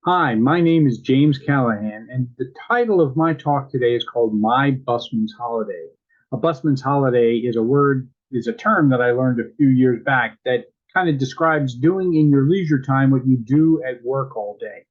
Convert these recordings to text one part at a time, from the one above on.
Hi, my name is James Callahan, and the title of my talk today is called My Busman's Holiday. A busman's holiday is a term that I learned a few years back that kind of describes doing in your leisure time what you do at work all day.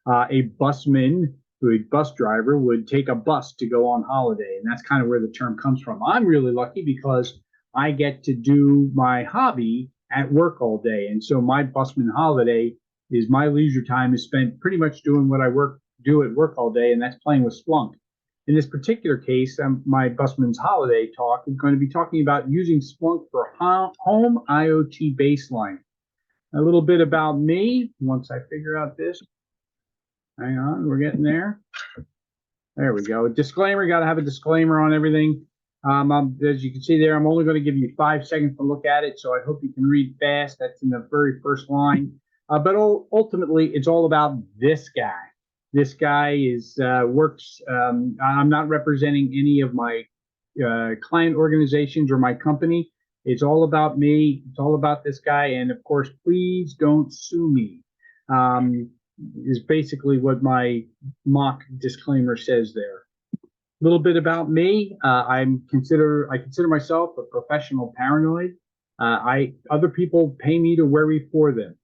A busman, a bus driver, would take a bus to go on holiday, and that's kind of where the term comes from. I'm really lucky because I get to do my hobby at work all day, and so my busman holiday is my leisure time is spent pretty much doing what I do at work all day, and that's playing with Splunk. In this particular case, my busman's holiday talk is going to be talking about using Splunk for home IoT baseline. A little bit about me once I figure out this. Hang on, we're getting there. There we go. Disclaimer, got to have a disclaimer on everything. As you can see there, I'm only going to give you 5 seconds to look at it, so I hope you can read fast. That's in the very first line. But ultimately, it's all about this guy. This guy works. I'm not representing any of my client organizations or my company. It's all about me. It's all about this guy. And of course, please don't sue me. Is basically what my mock disclaimer says there. A little bit about me. I consider myself a professional paranoid. Other people pay me to worry for them.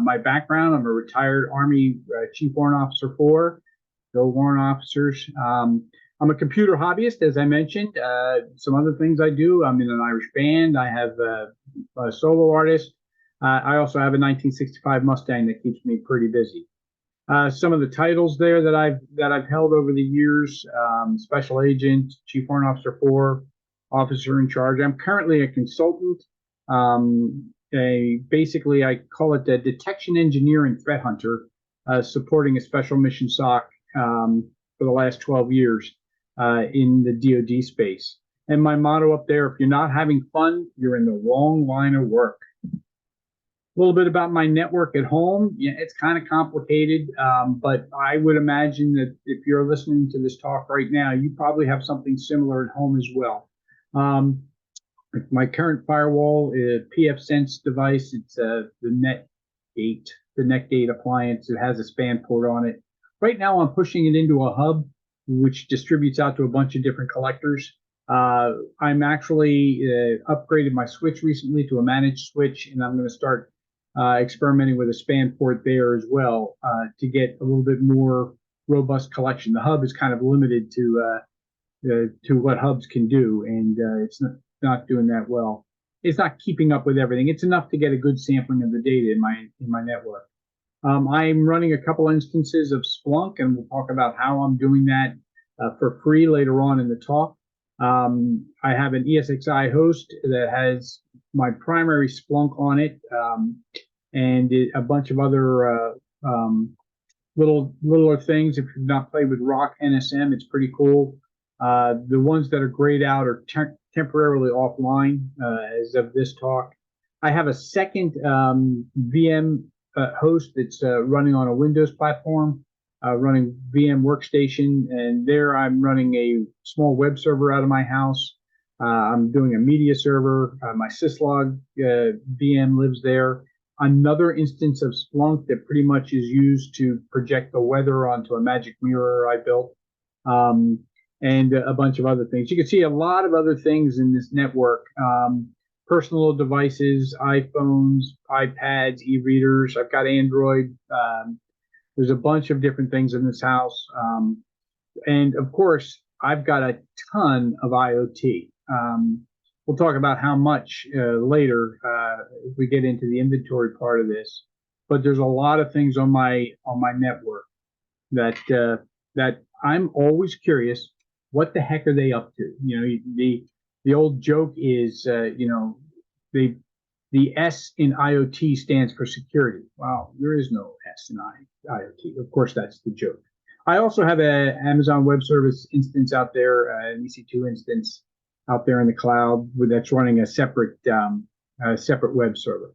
My background: I'm a retired Army Chief Warrant Officer 4. Go Warrant Officers. I'm a computer hobbyist, as I mentioned. Some other things I do: I'm in an Irish band. I have a solo artist. I also have a 1965 Mustang that keeps me pretty busy. Some of the titles there that I've held over the years: Special Agent, Chief Warrant Officer 4, Officer in Charge. I'm currently a consultant. Basically, I call it a detection engineer and threat hunter, supporting a special mission SOC for the last 12 years in the DoD space. And my motto up there: if you're not having fun, you're in the wrong line of work. A little bit about my network at home. Yeah, it's kind of complicated, but I would imagine that if you're listening to this talk right now, you probably have something similar at home as well. My current firewall is a pfSense device. It's the NetGate appliance. It has a span port on it. Right now, I'm pushing it into a hub, which distributes out to a bunch of different collectors. I'm actually upgraded my switch recently to a managed switch, and I'm going to start experimenting with a span port there as well to get a little bit more robust collection. The hub is kind of limited to what hubs can do, and it's not doing that well. It's not keeping up with everything. It's enough to get a good sampling of the data in my network. I'm running a couple instances of Splunk, and we'll talk about how I'm doing that for free later on in the talk. I have an ESXi host that has my primary Splunk on it, and a bunch of other littler things. If you've not played with Rock NSM, it's pretty cool. The ones that are grayed out are temporarily offline as of this talk. I have a second VM host that's running on a Windows platform, running VM Workstation, and there I'm running a small web server out of my house. I'm doing a media server. My syslog VM lives there. Another instance of Splunk that pretty much is used to project the weather onto a magic mirror I built. And a bunch of other things. You can see a lot of other things in this network. Personal devices, iPhones, iPads, e-readers. I've got Android. There's a bunch of different things in this house. And of course, I've got a ton of IoT. We'll talk about how much later if we get into the inventory part of this. But there's a lot of things on my network that I'm always curious. What the heck are they up to? You know, the old joke is, the S in IoT stands for security. Wow, there is no S in IoT. Of course, that's the joke. I also have an Amazon Web Service instance out there, an EC2 instance out there in the cloud that's running a separate web server.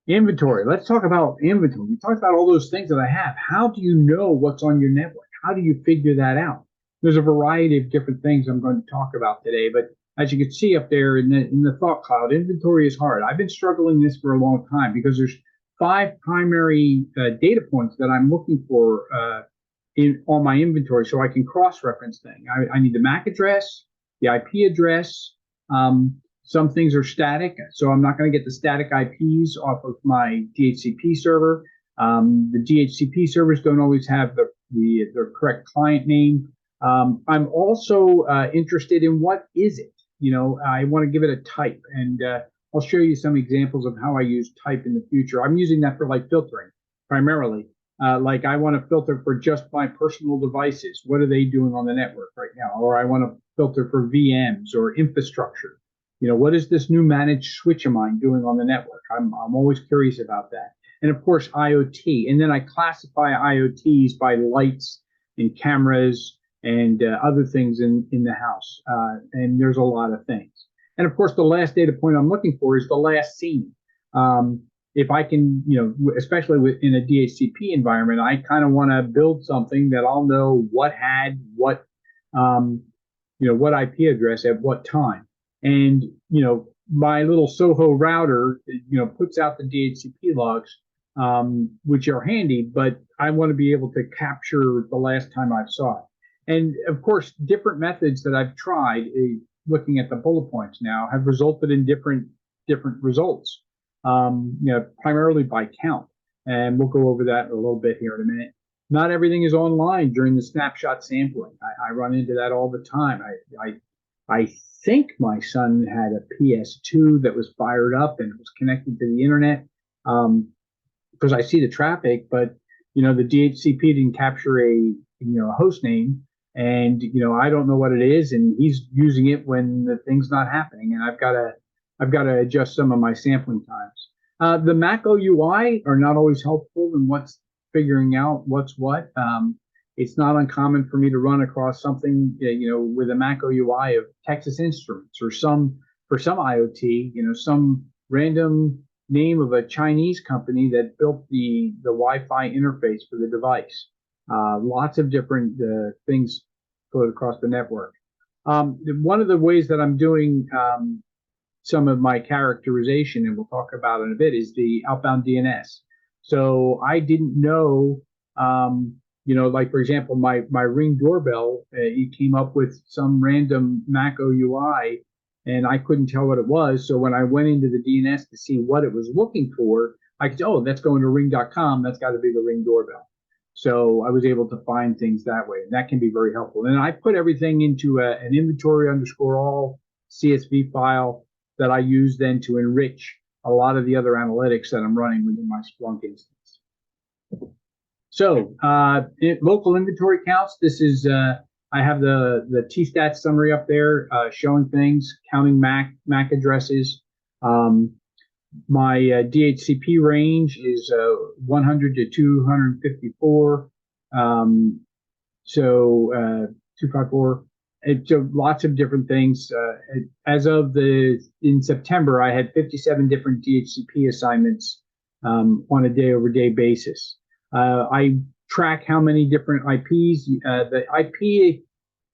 Inventory. Let's talk about inventory. We talked about all those things that I have. How do you know what's on your network? How do you figure that out? There's a variety of different things I'm going to talk about today, but as you can see up there in the thought cloud, inventory is hard. I've been struggling this for a long time because there's 5 primary data points that I'm looking for on my inventory so I can cross-reference things. I need the MAC address, the IP address. Some things are static, so I'm not going to get the static IPs off of my DHCP server. The DHCP servers don't always have the correct client name. I'm also interested in what is it. I want to give it a type, and I'll show you some examples of how I use type in the future. I'm using that for like filtering primarily. Like I want to filter for just my personal devices. What are they doing on the network right now? Or I want to filter for VMs or infrastructure. What is this new managed switch of mine doing on the network? I'm always curious about that. And of course, IoT. And then I classify IoTs by lights and cameras and other things in the house. And there's a lot of things. And of course, the last data point I'm looking for is the last scene. If I can, especially in a DHCP environment, I kind of want to build something that I'll know what had what, what IP address at what time. And, my little Soho router, puts out the DHCP logs, which are handy, but I want to be able to capture the last time I saw it. And of course, different methods that I've tried, looking at the bullet points now, have resulted in different results, primarily by count. And we'll go over that a little bit here in a minute. Not everything is online during the snapshot sampling. I run into that all the time. I think my son had a PS2 that was fired up and was connected to the internet, because I see the traffic, but the DHCP didn't capture a host name, and I don't know what it is, and he's using it when the thing's not happening, and I've got to adjust some of my sampling times. The Mac OUI are not always helpful in figuring out what's what. It's not uncommon for me to run across something, with a Mac OUI of Texas Instruments, or for some IoT, some random name of a Chinese company that built the Wi-Fi interface for the device. Lots of different things float across the network. One of the ways that I'm doing some of my characterization, and we'll talk about it in a bit, is the outbound DNS. So I didn't know, like for example, my Ring doorbell, it came up with some random Mac OUI, and I couldn't tell what it was. So when I went into the DNS to see what it was looking for, I could say, oh, that's going to ring.com. That's got to be the Ring doorbell. So I was able to find things that way. And that can be very helpful. And I put everything into an inventory_all CSV file that I use then to enrich a lot of the other analytics that I'm running within my Splunk instance. So local inventory counts. This is I have the T-stat summary up there showing things, counting MAC addresses. My DHCP range is 100 to 254. So 254. So lots of different things. As of in September, I had 57 different DHCP assignments on a day-over-day basis. I track how many different IPs. The IP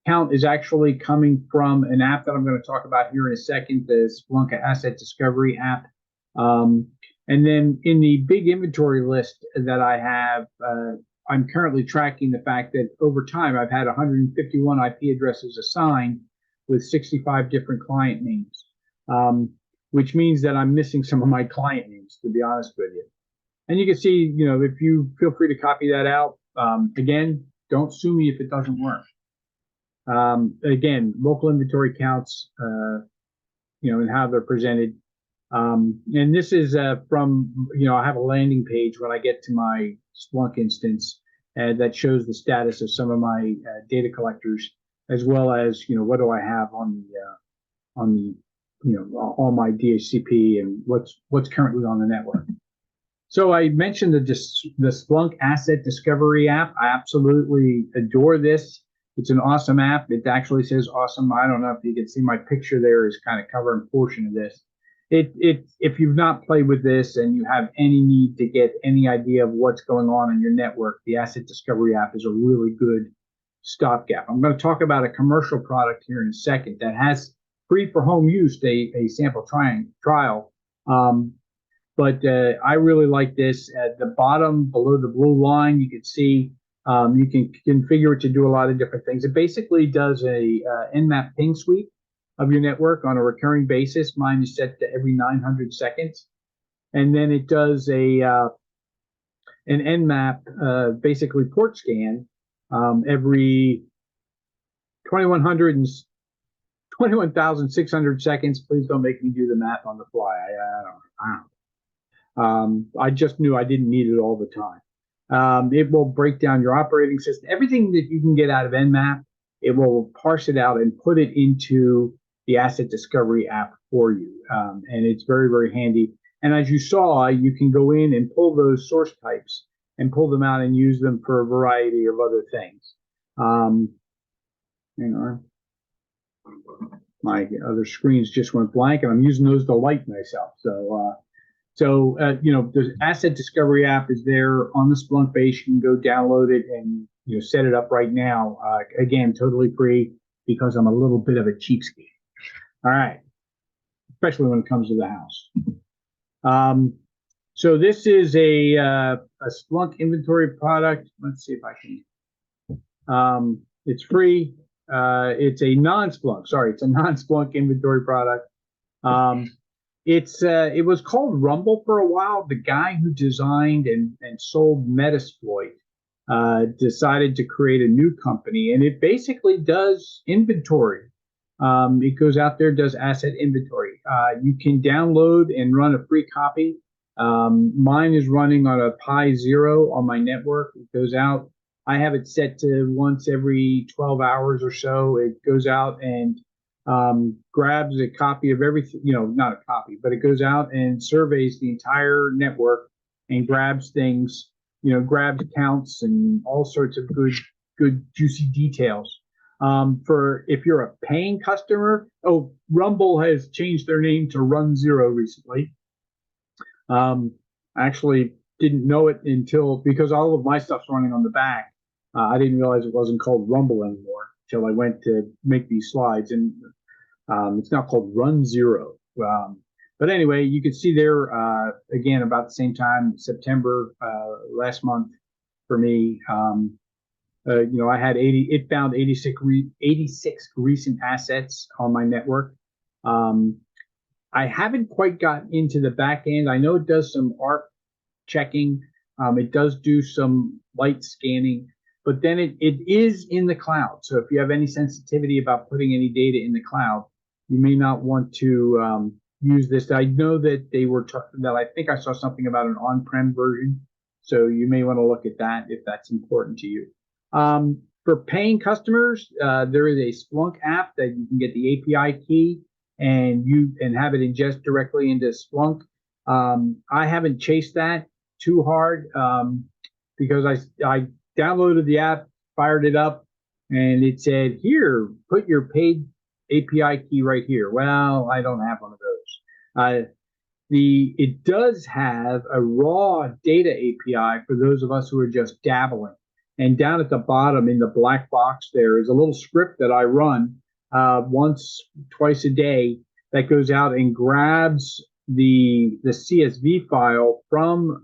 count is actually coming from an app that I'm going to talk about here in a second, the Splunk Asset Discovery app. And then in the big inventory list that I have, I'm currently tracking the fact that over time I've had 151 IP addresses assigned with 65 different client names, which means that I'm missing some of my client names, to be honest with you. And you can see, if you feel free to copy that out. Again, don't sue me if it doesn't work. Again, local inventory counts, and how they're presented. And this is from, I have a landing page when I get to my Splunk instance that shows the status of some of my data collectors, as well as, what do I have on my DHCP and what's currently on the network. So I mentioned the Splunk Asset Discovery app. I absolutely adore this. It's an awesome app. It actually says awesome. I don't know if you can see my picture there is kind of covering a portion of this. If you've not played with this and you have any need to get any idea of what's going on in your network, the Asset Discovery app is a really good stopgap. I'm going to talk about a commercial product here in a second that has free for home use, a sample trial. but I really like this. At the bottom, below the blue line, you can see you can configure it to do a lot of different things. It basically does a Nmap ping sweep of your network on a recurring basis. Mine is set to every 900 seconds. And then it does an Nmap, basically port scan every 2100 and 21,600 seconds. Please don't make me do the math on the fly. I don't. I just knew I didn't need it all the time. It will break down your operating system. Everything that you can get out of Nmap, it will parse it out and put it into the asset discovery app for you. And it's very, very handy. And as you saw, you can go in and pull those source types and pull them out and use them for a variety of other things. Hang on. My other screens just went blank, and I'm using those to light myself. So, the asset discovery app is there on the Splunk base. You can go download it and set it up right now. Again, totally free because I'm a little bit of a cheapskate. All right, especially when it comes to the house. So this is a Splunk inventory product. Let's see if I can. It's free. It's a non-Splunk. Sorry, it's a non-Splunk inventory product. It was called Rumble for a while. The guy who designed and sold Metasploit decided to create a new company, and it basically does inventory. It goes out there, does asset inventory. You can download and run a free copy. Mine is running on a Pi Zero on my network. It goes out. I have it set to once every 12 hours or so. It goes out and grabs a copy of everything, not a copy, but it goes out and surveys the entire network and grabs things, grabs accounts and all sorts of good juicy details. For if you're a paying customer, Rumble has changed their name to Run Zero recently. I actually didn't know it because all of my stuff's running on the back. I didn't realize it wasn't called Rumble anymore until I went to make these slides, and it's now called Run Zero. But anyway, you can see there again about the same time, September last month for me. I had 80. It found 86 recent assets on my network. I haven't quite gotten into the back end. I know it does some ARP checking. It does do some light scanning, but then it is in the cloud. So if you have any sensitivity about putting any data in the cloud, you may not want to use this. I know that they were that I think I saw something about an on-prem version, so you may want to look at that if that's important to you. For paying customers, there is a Splunk app that you can get the API key and have it ingest directly into Splunk. I haven't chased that too hard because I downloaded the app, fired it up, and it said, "Here, put your paid API key right here." Well, I don't have one of those. It does have a raw data API for those of us who are just dabbling. And down at the bottom in the black box, there is a little script that I run twice a day that goes out and grabs the CSV file from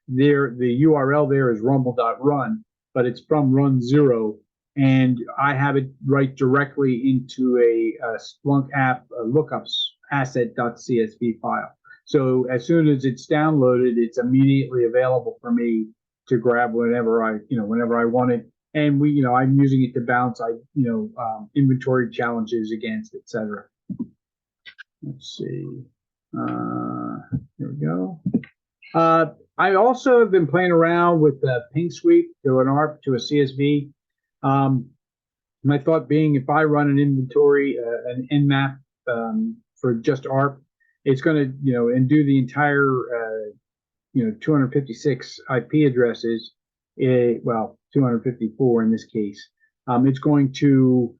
the URL there is rumble.run, but it's from Run Zero. And I have it write directly into a Splunk app lookups asset.csv file. So as soon as it's downloaded, it's immediately available for me to grab whenever I want it. And I'm using it to bounce, inventory challenges against, etc. Let's see. Here we go. I also have been playing around with the ping sweep to an ARP to a CSV. My thought being, if I run an inventory, an Nmap for just ARP, it's going to, and do the entire, 256 IP addresses, 254 in this case. It's going to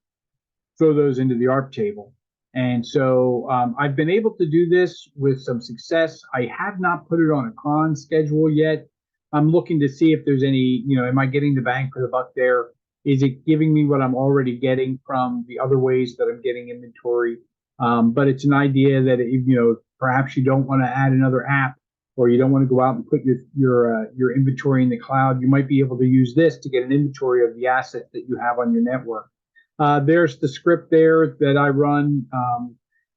throw those into the ARP table. And so I've been able to do this with some success. I have not put it on a cron schedule yet. I'm looking to see if there's any, am I getting the bang for the buck there? Is it giving me what I'm already getting from the other ways that I'm getting inventory? But it's an idea that, perhaps you don't want to add another app, or you don't want to go out and put your inventory in the cloud, you might be able to use this to get an inventory of the assets that you have on your network. There's the script there that I run.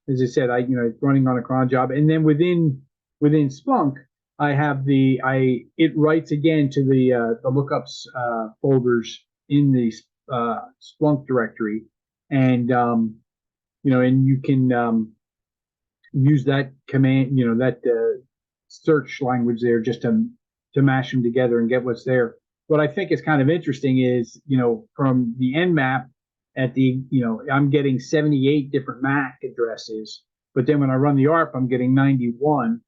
As I said, it's running on a cron job, and then within Splunk, I have it writes again to the lookups folders in the Splunk directory, and and you can use that command, that search language there, just to mash them together and get what's there. What I think is kind of interesting is, from the Nmap I'm getting 78 different MAC addresses, but then when I run the ARP, I'm getting 91.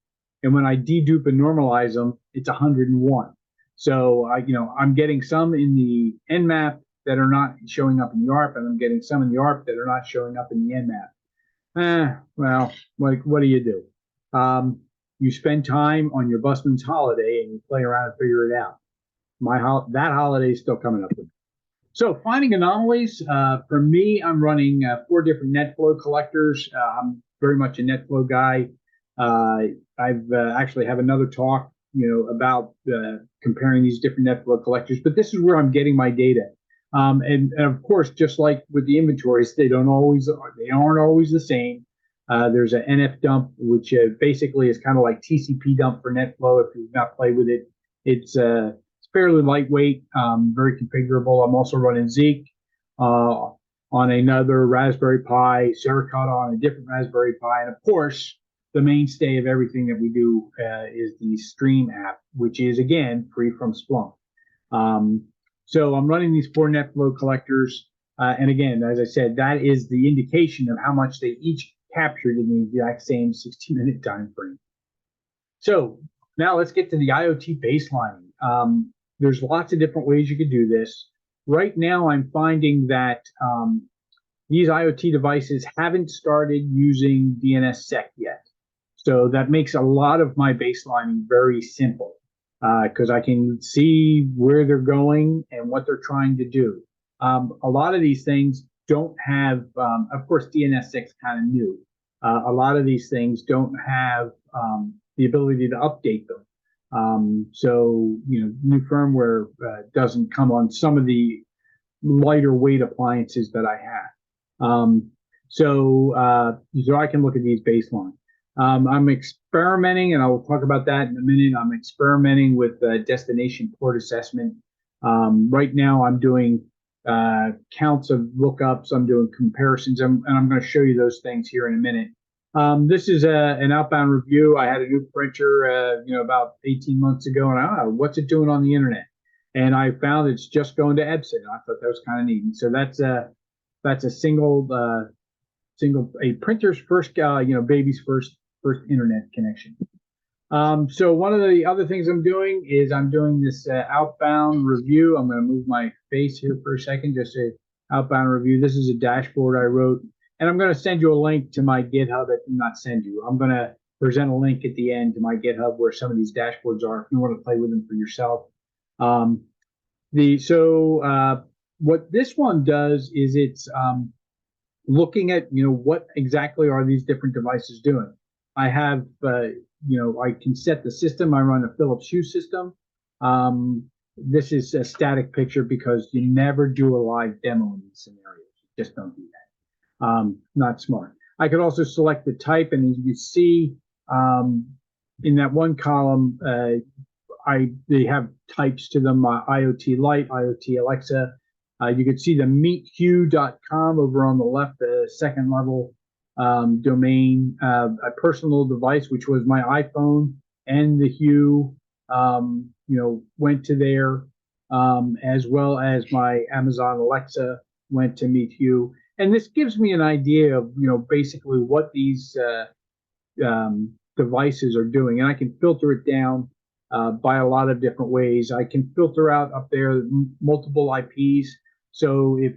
And when I dedupe and normalize them, it's 101. So I'm getting some in the Nmap that are not showing up in the ARP, and I'm getting some in the ARP that are not showing up in the Nmap. Well, what do you do? You spend time on your busman's holiday and you play around and figure it out. That holiday is still coming up with me. So finding anomalies, for me, I'm running 4 different NetFlow collectors. I'm very much a NetFlow guy. I've actually have another talk, about comparing these different NetFlow collectors, but this is where I'm getting my data. And of course, just like with the inventories, they aren't always the same. There's an NF dump, which basically is kind of like TCP dump for NetFlow. If you've not played with it, it's fairly lightweight, very configurable. I'm also running Zeek on another Raspberry Pi, Suricata on a different Raspberry Pi, and of course, the mainstay of everything that we do is the Stream app, which is, again, free from Splunk. So I'm running these 4 NetFlow collectors, and again, as I said, that is the indication of how much they each captured in the exact same 60-minute time frame. So now let's get to the IoT baselining. There's lots of different ways you could do this. Right now, I'm finding that these IoT devices haven't started using DNSSEC yet. So that makes a lot of my baselining very simple, because I can see where they're going and what they're trying to do. A lot of these things don't have, of course, DNSSEC is kind of new. A lot of these things don't have the ability to update them. So, new firmware doesn't come on some of the lighter weight appliances that I have. So I can look at these baseline. I'm experimenting, and I'll talk about that in a minute. I'm experimenting with destination port assessment. Right now, I'm doing counts of lookups. I'm doing comparisons, and I'm going to show you those things here in a minute. This is an outbound review. I had a new printer, about 18 months ago, and I don't know, what's it doing on the internet? And I found it's just going to EBSIT. I thought that was kind of neat. And so that's a a printer's first, baby's first internet connection. So one of the other things I'm doing is I'm doing this outbound review. I'm going to move my face here for a second, just a outbound review. This is a dashboard I wrote. And I'm going to send you a link to my GitHub. Not send you. I'm going to present a link at the end to my GitHub where some of these dashboards are if you want to play with them for yourself. What this one does is it's looking at, what exactly are these different devices doing. I have, I can set the system. I run a Philips Hue system. This is a static picture because you never do a live demo in these scenarios. You just don't do that. Not smart. I could also select the type, and as you see in that one column, they have types to them: IoT Lite, IoT Alexa. You can see the meethue.com over on the left, the second level domain. A personal device, which was my iPhone, and the Hue, went to there, as well as my Amazon Alexa went to Meet Hue. And this gives me an idea of, basically what these devices are doing. And I can filter it down by a lot of different ways. I can filter out up there multiple IPs. So if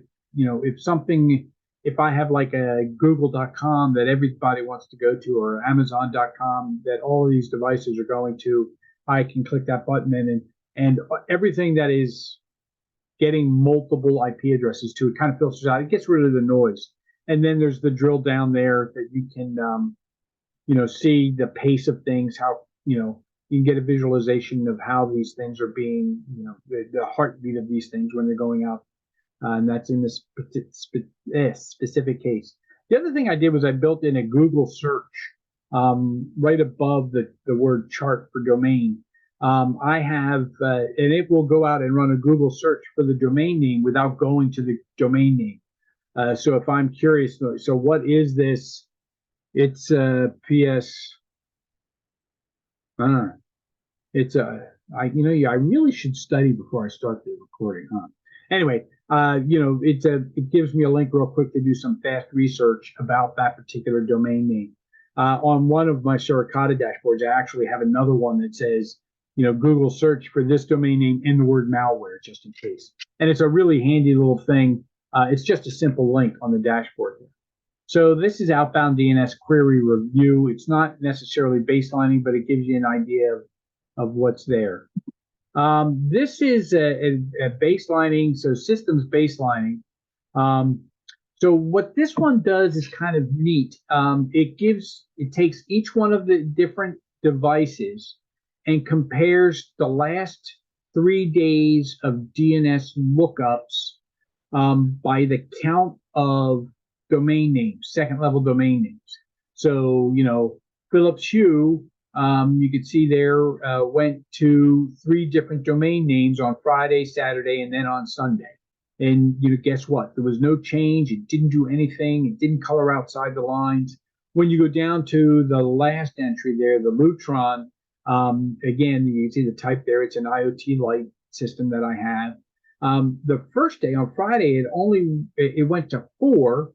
I have like a google.com that everybody wants to go to, or amazon.com that all of these devices are going to, I can click that button and everything that is getting multiple IP addresses to it kind of filters out. It gets rid of the noise. And then there's the drill down there that you can, see the pace of things, how, you can get a visualization of how these things are being, the heartbeat of these things when they're going out. And that's in this specific case. The other thing I did was I built in a Google search right above the word chart for domain. I have, and it will go out and run a Google search for the domain name without going to the domain name. So if I'm curious, so what is this? It's PS. It's I really should study before I start the recording, huh? Anyway, it gives me a link real quick to do some fast research about that particular domain name. On one of my Suricata dashboards, I actually have another one that says, Google search for this domain name in the word malware, just in case. And it's a really handy little thing. It's just a simple link on the dashboard here. So this is outbound DNS query review. It's not necessarily baselining, but it gives you an idea of what's there. This is a baselining, so systems baselining. So what this one does is kind of neat. It takes each one of the different devices and compares the last 3 days of DNS lookups by the count of domain names, second level domain names. So, Philips Hue, you could see there, went to 3 different domain names on Friday, Saturday, and then on Sunday. And guess what? There was no change. It didn't do anything. It didn't color outside the lines. When you go down to the last entry there, the Lutron, again, you can see the type there. It's an IoT light system that I have. The first day on Friday, it went to 4.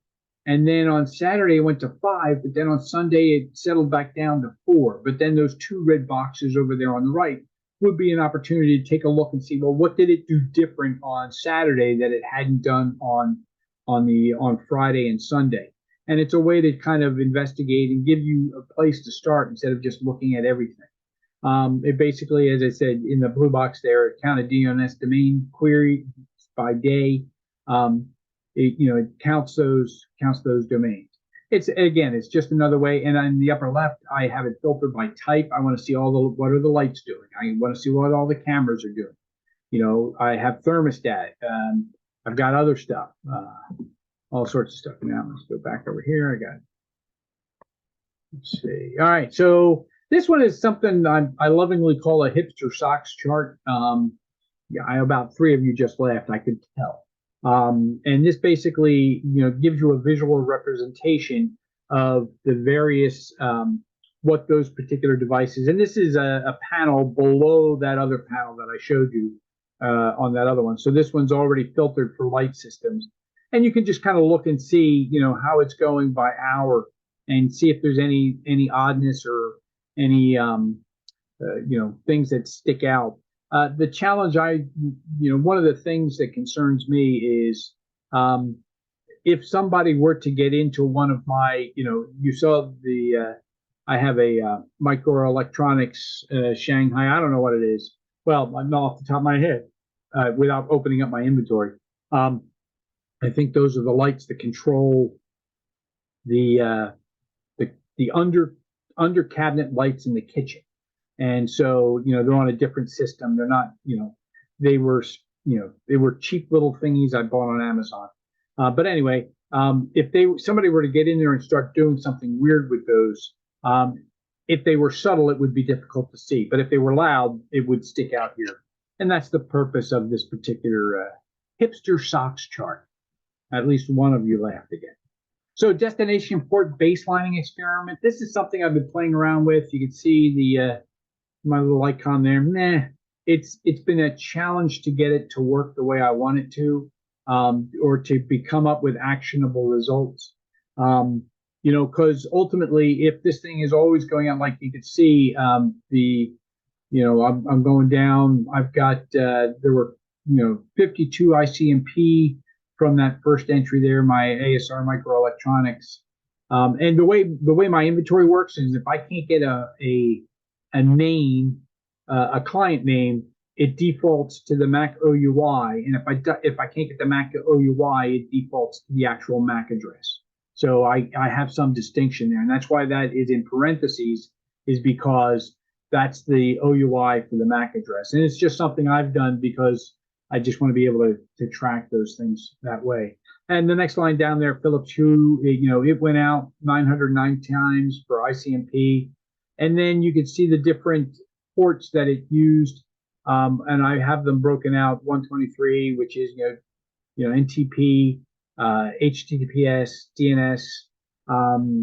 And then on Saturday, it went to 5, but then on Sunday, it settled back down to 4. But then those 2 red boxes over there on the right would be an opportunity to take a look and see, well, what did it do different on Saturday that it hadn't done on Friday and Sunday? And it's a way to kind of investigate and give you a place to start instead of just looking at everything. It basically, as I said, in the blue box there, it counted DNS domain query by day. It counts those domains. It's just another way. And in the upper left, I have it filtered by type. I want to see what are the lights doing. I want to see what all the cameras are doing. I have thermostat. I've got other stuff, all sorts of stuff. Now let's go back over here. Let's see. All right. So this one is something I lovingly call a hipster socks chart. About 3 of you just laughed. I could tell. And this basically, gives you a visual representation of the various, what those particular devices, and this is a panel below that other panel that I showed you on that other one. So this one's already filtered for light systems. And you can just kind of look and see, how it's going by hour and see if there's any oddness or any, things that stick out. The challenge one of the things that concerns me is if somebody were to get into one of my, you saw I have a microelectronics Shanghai, I don't know what it is. Well, I'm not off the top of my head without opening up my inventory. I think those are the lights that control the under cabinet lights in the kitchen. And so, they're on a different system. They're not, they were cheap little thingies I bought on Amazon. But anyway, if somebody were to get in there and start doing something weird with those, if they were subtle, it would be difficult to see. But if they were loud, it would stick out here. And that's the purpose of this particular hipster socks chart. At least one of you laughed again. So destination port baselining experiment. This is something I've been playing around with. You can see my little icon there. It's been a challenge to get it to work the way I want it to, or to come up with actionable results. Because ultimately, if this thing is always going out, like you can see, I'm going down. I've got there were 52 ICMP from that first entry there, my ASR microelectronics. And the way my inventory works is if I can't get a name, a client name, it defaults to the Mac OUI. And if I can't get the Mac OUI, it defaults to the actual MAC address. So I have some distinction there, and that's why that is in parentheses, is because that's the OUI for the MAC address. And it's just something I've done because I just want to be able to track those things that way. And the next line down there, Philips Hue, it went out 909 times for ICMP. And then you can see the different ports that it used. And I have them broken out: 123, which is, NTP, HTTPS, DNS,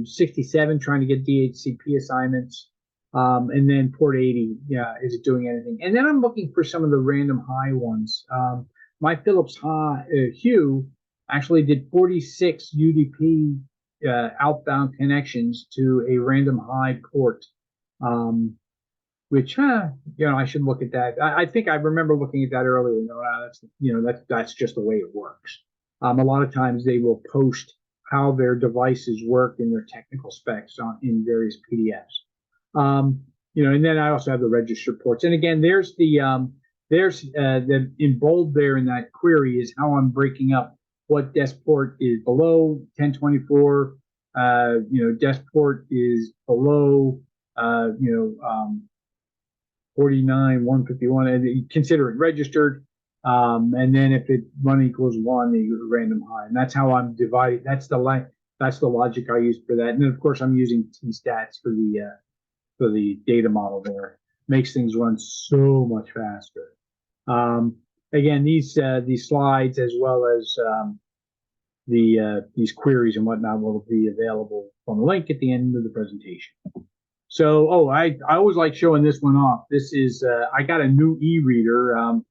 67 trying to get DHCP assignments, and then port 80, is it doing anything? And then I'm looking for some of the random high ones. My Philips Hue actually did 46 UDP outbound connections to a random high port, which I should look at that. I think I remember looking at that earlier. That's just the way it works. A lot of times they will post how their devices work in their technical specs in various PDFs. And then I also have the registered ports. And again, there's the in bold there in that query is how I'm breaking up what desk port is below 1024. Desk port is below 49, 151, and you consider it registered. And then if it run equals 1, you go to random high. And that's how I'm dividing. That's the logic I use for that. And then of course I'm using T-stats for the data model there. Makes things run so much faster. Again, these slides, as well as these queries and whatnot, will be available on the link at the end of the presentation. So, I always like showing this one off. This is I got a new e-reader. I'm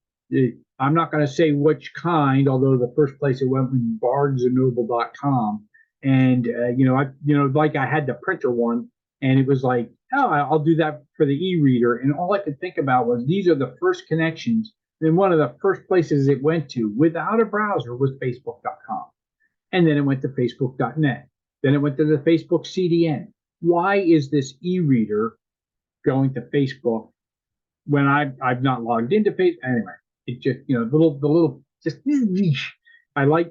not going to say which kind, although the first place it went was barnesandnoble.com. And I had the printer one, and it was like, oh, I'll do that for the e-reader. And all I could think about was these are the first connections. And one of the first places it went to without a browser was Facebook.com. And then it went to Facebook.net. Then it went to the Facebook CDN. Why is this e-reader going to Facebook when I've not logged into Facebook? Anyway, it just,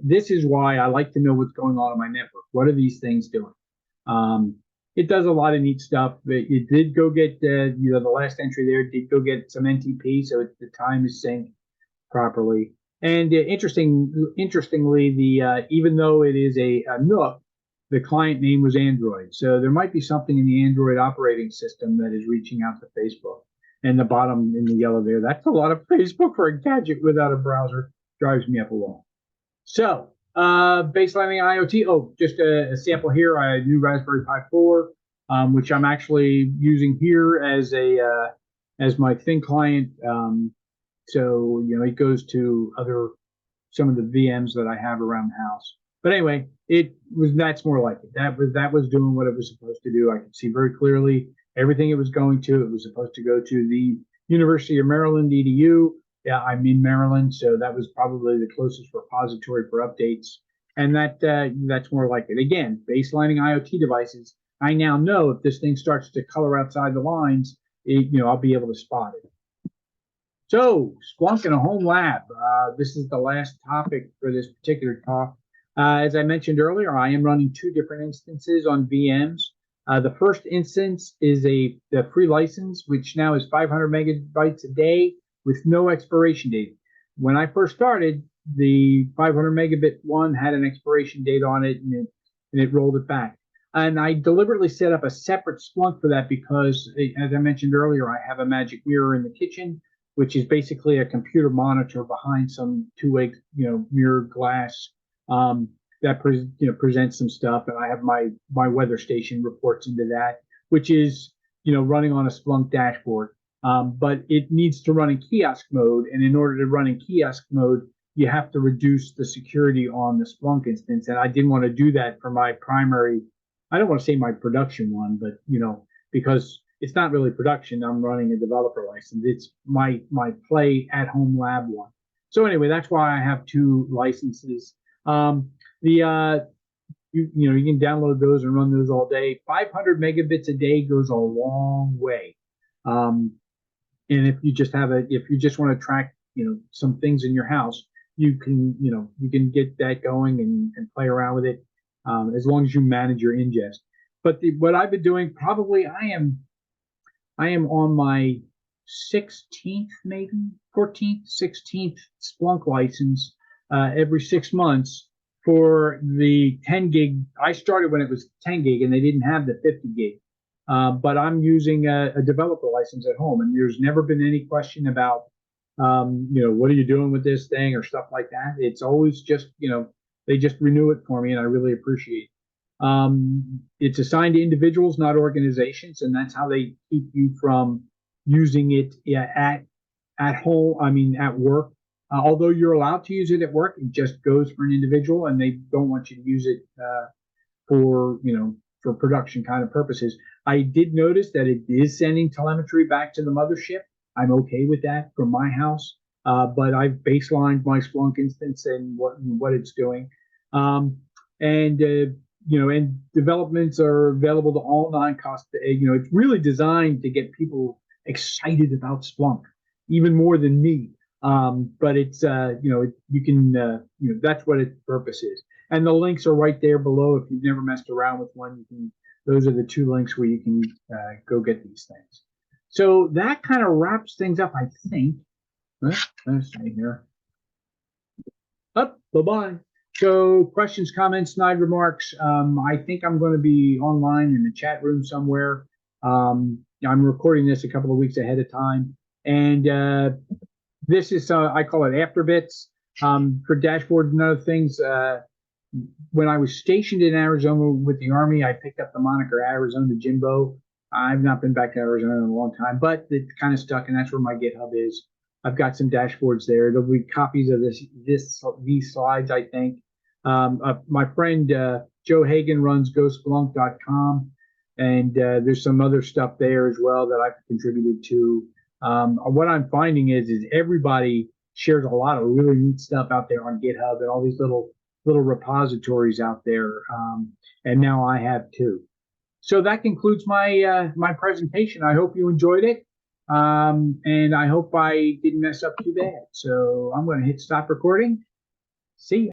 this is why I like to know what's going on in my network. What are these things doing? It does a lot of neat stuff. It did go get, the last entry there did go get some NTP, so the time is synced properly. And interestingly, even though it is a Nook, the client name was Android. So there might be something in the Android operating system that is reaching out to Facebook. And the bottom in the yellow there, that's a lot of Facebook for a gadget without a browser. Drives me up a wall. So, baselining IoT. Oh, just a sample here. I have a new Raspberry Pi 4, which I'm actually using here as my thin client. So, it goes to some of the VMs that I have around the house. But anyway, that's more like it. That was doing what it was supposed to do. I could see very clearly everything it was going to. It was supposed to go to the University of Maryland EDU. Yeah, I'm in Maryland, so that was probably the closest repository for updates. And that's more like it. Again, baselining IoT devices. I now know if this thing starts to color outside the lines, I'll be able to spot it. So, Splunk in a home lab. This is the last topic for this particular talk. As I mentioned earlier, I am running 2 different instances on VMs. The first instance is the free license, which now is 500 megabytes a day with no expiration date. When I first started, the 500 megabit one had an expiration date on it, and it rolled it back. And I deliberately set up a separate Splunk for that because, as I mentioned earlier, I have a magic mirror in the kitchen, which is basically a computer monitor behind some two-way, mirrored glass that presents some stuff. And I have my weather station reports into that, which is running on a Splunk dashboard. But it needs to run in kiosk mode, and in order to run in kiosk mode, you have to reduce the security on the Splunk instance. And I didn't want to do that for my primary. I don't want to say my production one, but because it's not really production. I'm running a developer license. It's my play at home lab one. So anyway, that's why I have 2 licenses. You can download those and run those all day. 500 megabits a day goes a long way. And if you just want to track, some things in your house, you can get that going and play around with it. as long as you manage your ingest. But what I've been doing, probably I am on my 16th, maybe 14th, 16th Splunk license every 6 months for the 10 gig. I started when it was 10 gig and they didn't have the 50 gig. But I'm using a developer license at home, and there's never been any question about, what are you doing with this thing or stuff like that. It's always just, they just renew it for me, and I really appreciate it. It's assigned to individuals, not organizations, and that's how they keep you from using it at home. I mean, at work. Although you're allowed to use it at work, it just goes for an individual, and they don't want you to use it for for production kind of purposes. I did notice that it is sending telemetry back to the mothership. I'm okay with that from my house, but I've baselined my Splunk instance and what it's doing. And developments are available to all non-cost. It's really designed to get people excited about Splunk, even more than me. But it's you can that's what its purpose is. And the links are right there below. If you've never messed around with one, those are the two links where you can go get these things. So that kind of wraps things up, I think. Let's see here. Bye-bye. So questions, comments, snide remarks. I think I'm going to be online in the chat room somewhere. I'm recording this a couple of weeks ahead of time. And this is, I call it After Bits for dashboards and other things. When I was stationed in Arizona with the Army, I picked up the moniker Arizona Jimbo. I've not been back to Arizona in a long time, but it kind of stuck, and that's where my GitHub is. I've got some dashboards there. There'll be copies of these slides, I think. My friend Joe Hagan runs GoSplunk.com, and there's some other stuff there as well that I've contributed to. What I'm finding is everybody shares a lot of really neat stuff out there on GitHub and all these little repositories out there, and now I have too. So that concludes my my presentation. I hope you enjoyed it, and I hope I didn't mess up too bad. So I'm going to hit stop recording. See ya.